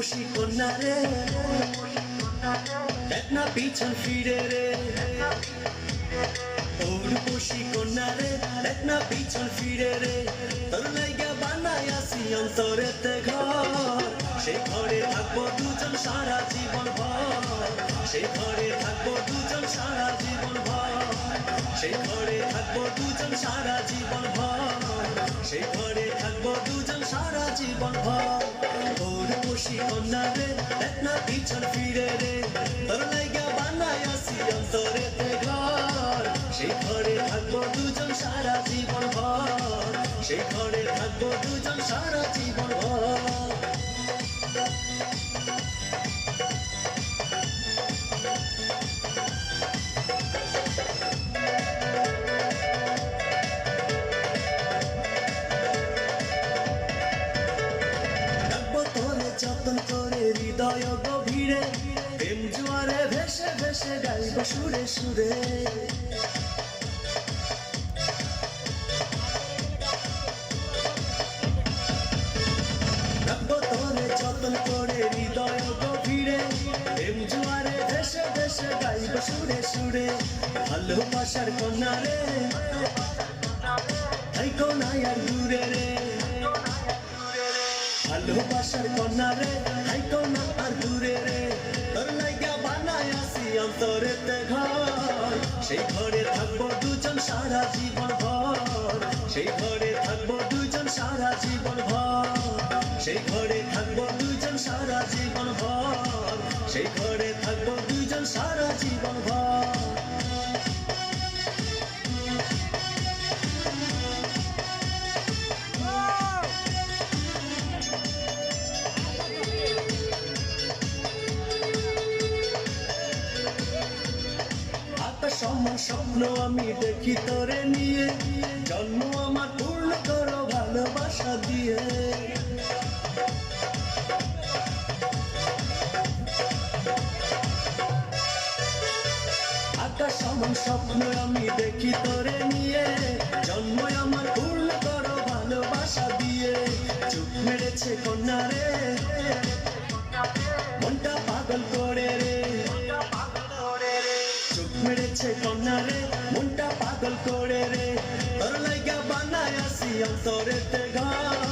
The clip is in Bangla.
রূপসী কন্যা রে, দেখ না পিছন ফিরে রে। ও রূপসী কন্যা রে, দেখ না পিছন ফিরে রে। তোর লাইগা বানাই আসি অন্তরেতে ঘর, সেই ঘরে থাকবো দুজন সারা জীবন ভর। সেই ঘরে থাকবো দুজন সারা জীবন ভর। সেই ঘরে থাকবো দুজন সারা জীবন ভর। সেই ঘরে থাকবো দুজন সারা জীবন ভর। ও রূপসী কন্যা রে, দেখ না পিছন ফিরে রে। তোর লাইগা বানাই আসি অন্তরেতে ঘর, সেই ঘরে থাকবো দুজন সারা জীবন ভর। সেই ঘরে থাকবো দুজন সারা জীবন ভর। যতন করে হৃদয় গভীরে, প্রেম জোয়ারে ভেসে ভেসে গাইব সুরে সুরে। রাখবো তোরে যতন করে হৃদয় গভীরে, প্রেম জোয়ারে ভেসে ভেসে গাইব সুরে সুরে। ভালোবাসার কন্যা রে, থাইকো না আর দূরে রে। ভালোবাসার কন্যা রে, থাইকো না আর দূরে রে। তোর লাইগা বানাই আসি অন্তরেতে ঘর, সেই ঘরে থাকবো দুজন সারা জীবন ভর। সেই ঘরে থাকবো দুজন সারা জীবন ভর। সেই ঘরে থাকবো দুজন সারা জীবন ভর। সেই ঘরে থাকবো দুজন সারা জীবন ভর। সমান স্বপ্ন আমি দেখি তোরে নিয়ে, জন্ম আমার পূর্ণ করো ভালোবাসা দিয়ে। আকাশ সমান স্বপ্ন আমি দেখি তোরে নিয়ে, জন্ম আমার পূর্ণ করো ভালোবাসা দিয়ে। চুপ মেরেছে কন্যা রে, মনটা পাগল করে রে। চোখ মেরেছে কন্যা রে, মনটা পাগল করে রে। তোর লাইগা বানাই আসি অন্তরেতে ঘর।